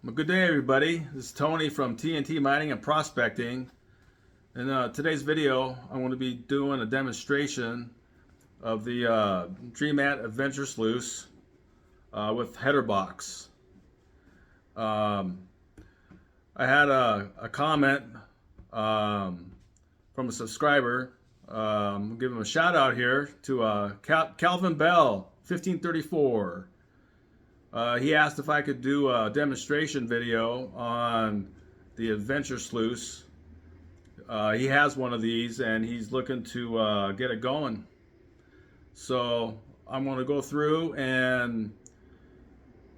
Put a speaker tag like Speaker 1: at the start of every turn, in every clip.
Speaker 1: Well, good day, everybody. This is Tony from TNT Mining and Prospecting. In today's video, I'm going to be doing a demonstration of the Dream Adventures Sluice with header box. I had a comment from a subscriber. I'll give him a shout out here to Calvin Bell 1534. He asked if I could do a demonstration video on the Adventure Sluice. He has one of these and he's looking to get it going. So I'm going to go through and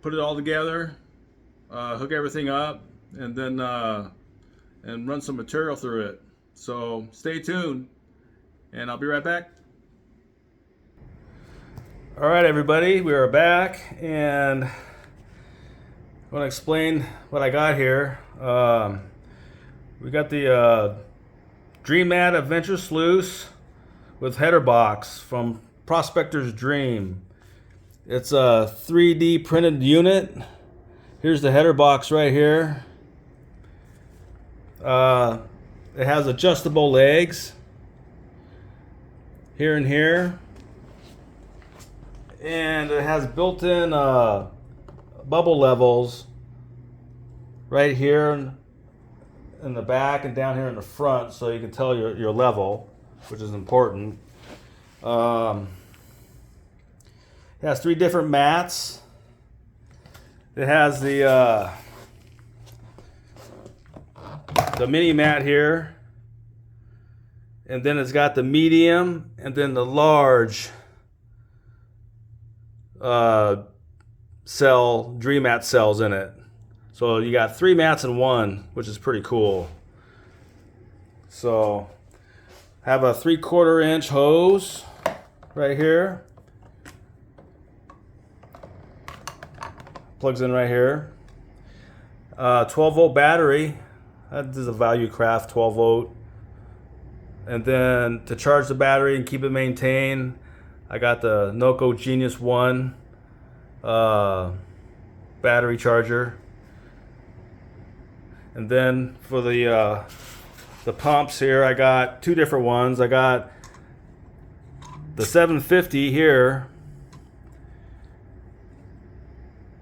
Speaker 1: put it all together, hook everything up, and then and run some material through it. So stay tuned and I'll be right back. All right, everybody, we are back, and I want to explain what I got here. We got the Dream Adventures Sluice with header box from Prospectors Dream. It's a 3D printed unit. Here's the header box right here. It has adjustable legs here and here. And it has built-in bubble levels right here in the back and down here in the front, so you can tell your level, which is important. It has 3 different mats. It has the mini mat here, and then it's got the medium and then the large Dream mat cells in it. So you got 3 mats in one, which is pretty cool. So have a 3/4 inch hose right here. Plugs in right here. 12-volt battery. That is a Value Craft 12-volt. And then to charge the battery and keep it maintained, I got the Noco Genius 1 battery charger. And then for the pumps here, I got 2 different ones. I got the 750 here,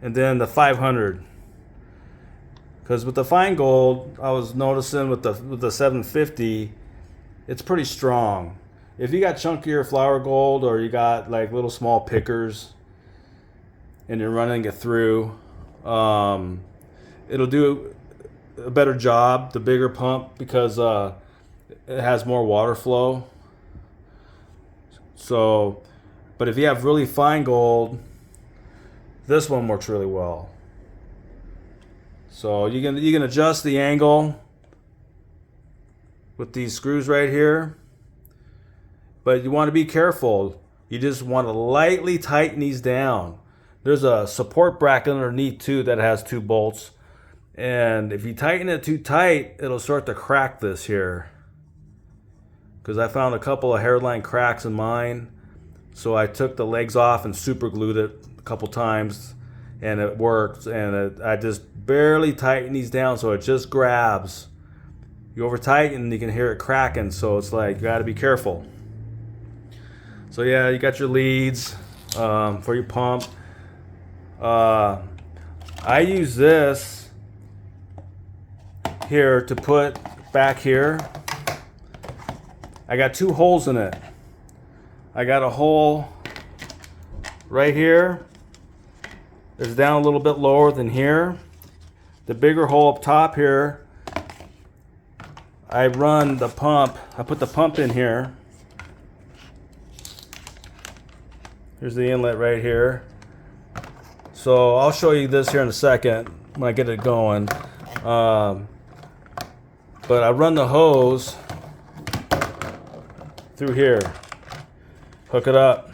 Speaker 1: and then the 500. Because with the fine gold, I was noticing with the 750, it's pretty strong. If you got chunkier flour gold, or you got like little small pickers and you're running it through, it'll do a better job, the bigger pump, because it has more water flow. So, but if you have really fine gold, this one works really well. So you can adjust the angle with these screws right here. But you want to be careful. You just want to lightly tighten these down. There's a support bracket underneath too that has 2 bolts. And if you tighten it too tight, it'll start to crack this here. Because I found a couple of hairline cracks in mine. So I took the legs off and super glued it a couple times. And it worked. And I just barely tighten these down so it just grabs. You over tighten, you can hear it cracking. So it's like, you got to be careful. So yeah, you got your leads for your pump. I use this here to put back here. I got 2 holes in it. I got a hole right here. It's down a little bit lower than here. The bigger hole up top here, I run the pump. I put the pump in here. Here's the inlet right here. So I'll show you this here in a second when I get it going. But I run the hose through here. Hook it up.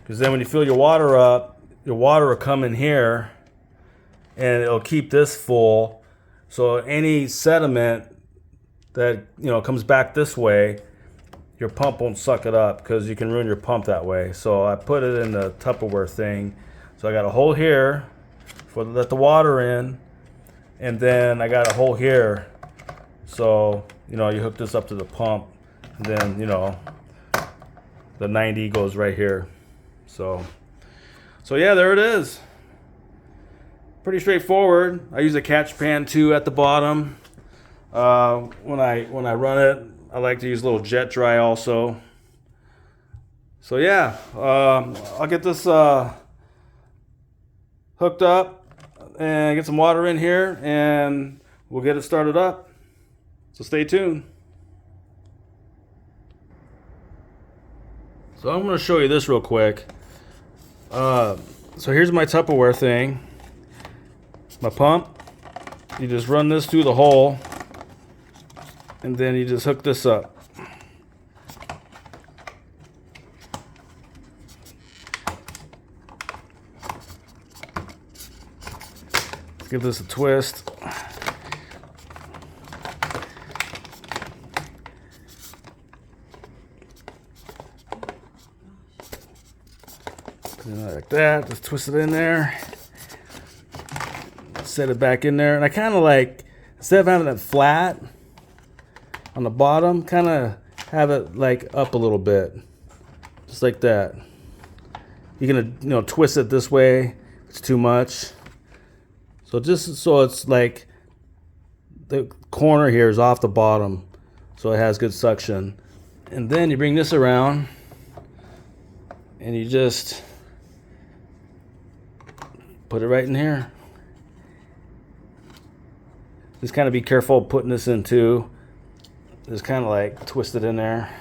Speaker 1: Because then when you fill your water up, your water will come in here and it'll keep this full. So any sediment that comes back this way, your pump won't suck it up, because you can ruin your pump that way. So I put it in the Tupperware thing. So I got a hole here for let the water in. And then I got a hole here. So, you know, you hook this up to the pump, and then, you know, the 90 goes right here. So yeah, there it is. Pretty straightforward. I use a catch pan too at the bottom. When I run it, I like to use a little jet dry also. So yeah, I'll get this hooked up and get some water in here, and we'll get it started up. So stay tuned. So I'm going to show you this real quick. So here's my Tupperware thing. My pump. You just run this through the hole, and then you just hook this up. Let's give this a twist. Like that, just twist it in there, set it back in there, and I kind of like, instead of having it flat on the bottom, kind of have it like up a little bit, just like that. You're gonna, you know, twist it this way. It's too much, so just so it's like the corner here is off the bottom, so it has good suction. And then you bring this around, and you just put it right in here. Just kind of be careful putting this in too. Just kind of like twist it in there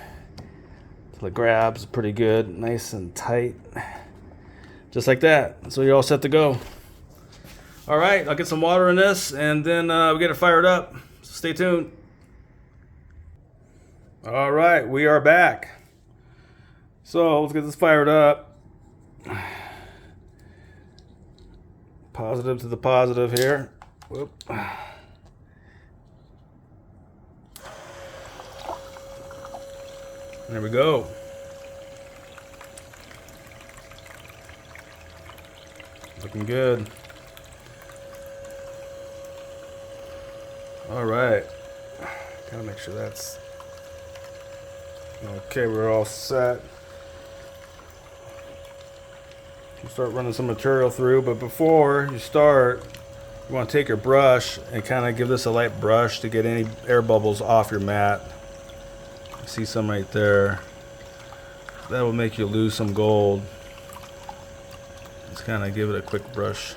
Speaker 1: till it grabs pretty good, nice and tight. Just like that. So you're all set to go. All right, I'll get some water in this, and then we'll get it fired up. So stay tuned. All right, we are back. So let's get this fired up. Positive to the positive here. Whoop. There we go. Looking good. All right. Gotta make sure that's okay. We're all set. Start running some material through, but before you start, you want to take your brush and kind of give this a light brush to get any air bubbles off your mat. I see some right there. That will make you lose some gold. Just kind of give it a quick brush.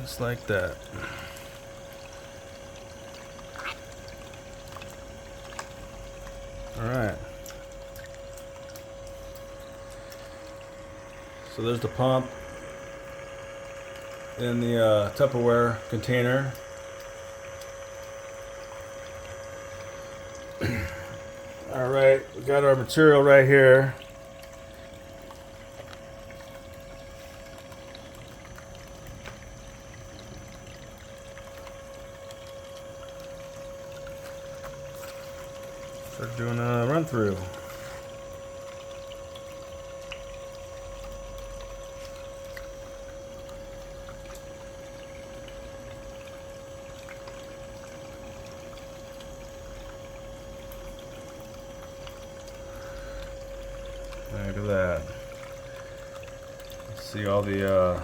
Speaker 1: Just like that. All right. So there's the pump in the Tupperware container. All right, we got our material right here. Start doing a run through. Look at that. See all the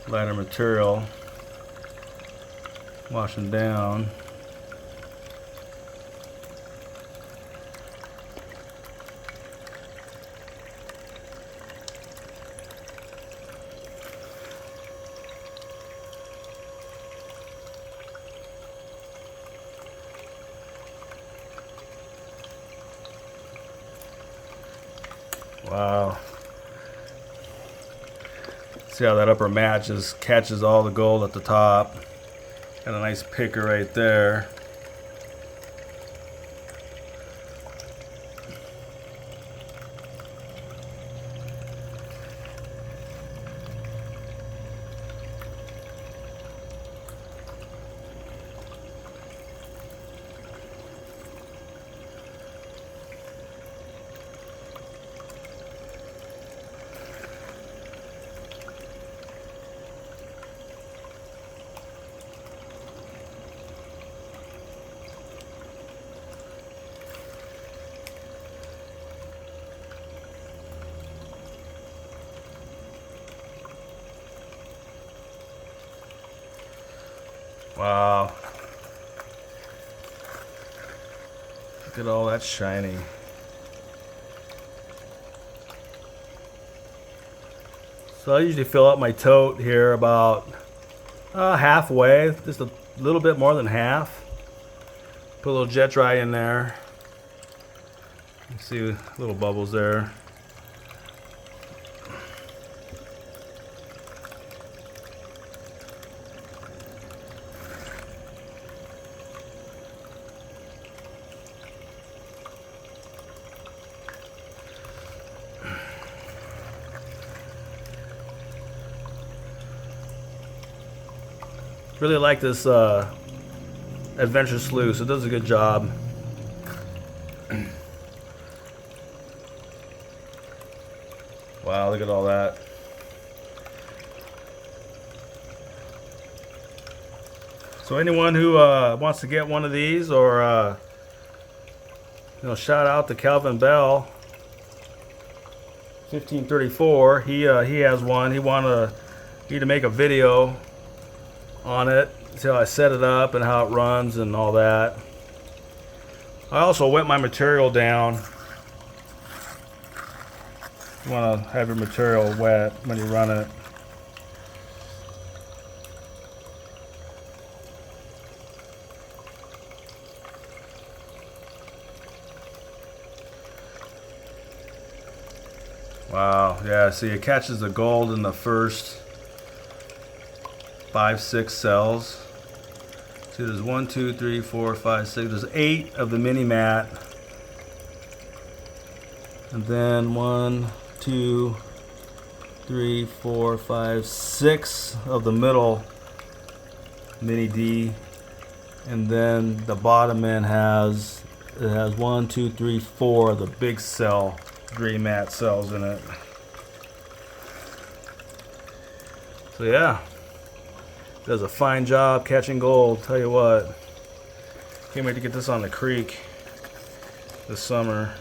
Speaker 1: lighter material washing down. Wow. See how that upper mat just catches all the gold at the top. Got a nice picker right there. Wow. Look at all that shiny. So I usually fill up my tote here about halfway, just a little bit more than half. Put a little jet dry in there. You can see little bubbles there. Really like this Adventures Sluice. It does a good job. Wow, look at all that. So anyone who wants to get one of these, or shout out to Calvin Bell, 1534. He has one. He wanted me to make a video on it, see how I set it up and how it runs and all that. I also wet my material down. You want to have your material wet when you run it. Wow, yeah, see, it catches the gold in the first 5-6 cells. See, there's 1, 2, 3, 4, 5, 6. There's 8 of the mini mat, and then 1, 2, 3, 4, 5, 6 of the middle mini D, and then the bottom end has 1, 2, 3, 4 of the big cell Dream mat cells in it. So yeah. Does a fine job catching gold, tell you what. Can't wait to get this on the creek this summer.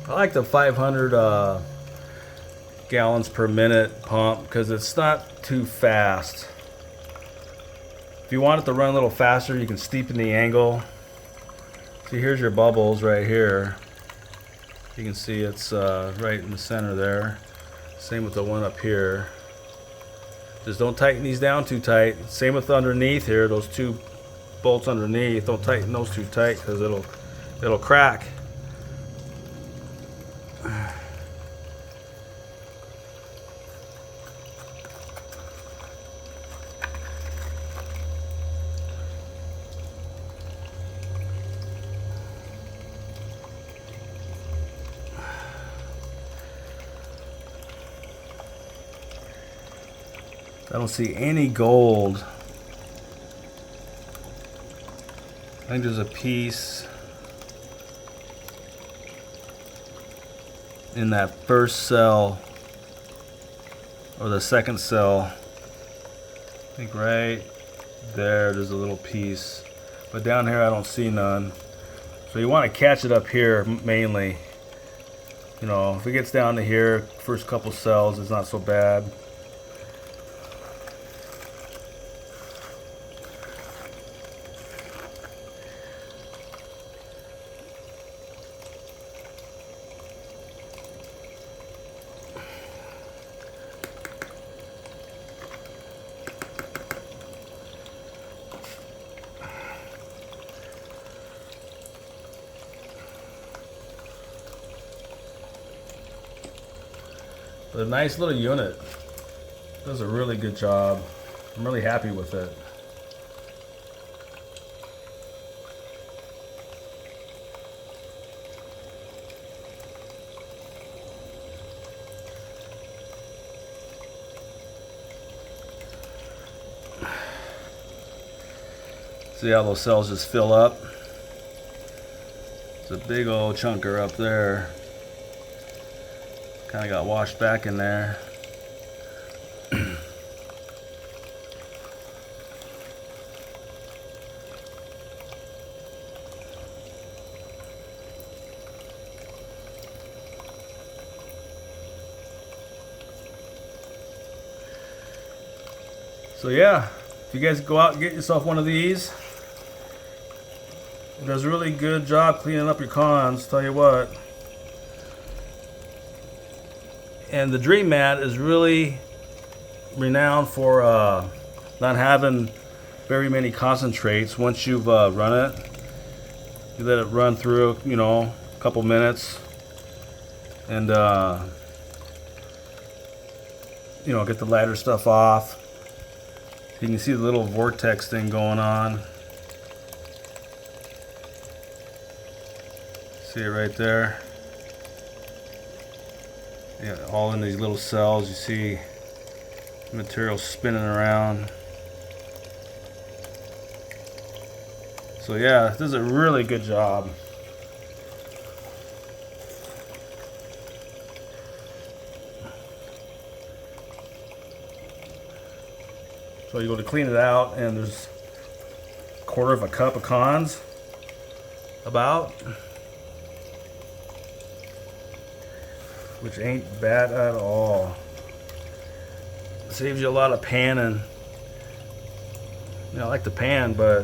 Speaker 1: I like the 500 gallons per minute pump because it's not too fast. If you want it to run a little faster, you can steepen the angle. See, here's your bubbles right here. You can see it's right in the center there. Same with the one up here. Just don't tighten these down too tight. Same with underneath here, those 2 bolts underneath. Don't tighten those too tight because it'll crack. I don't see any gold. I think there's a piece in that first cell or the second cell. I think right there's a little piece, but down here I don't see none. So you want to catch it up here mainly. You know, if it gets down to here, first couple cells, it's not so bad. But a nice little unit. Does a really good job. I'm really happy with it. See how those cells just fill up? It's a big old chunker up there. Kind of got washed back in there. So yeah, if you guys go out and get yourself one of these, it does a really good job cleaning up your cons, tell you what. And the Dream mat is really renowned for not having very many concentrates. Once you've run it, you let it run through, you know, a couple minutes, and you know, get the lighter stuff off. You can see the little vortex thing going on. See it right there? Yeah, all in these little cells. You see material spinning around. So yeah, this is a really good job. So you go to clean it out, and there's a quarter of a cup of cons, about, which ain't bad at all. Saves you a lot of panning. You know, I like to pan, but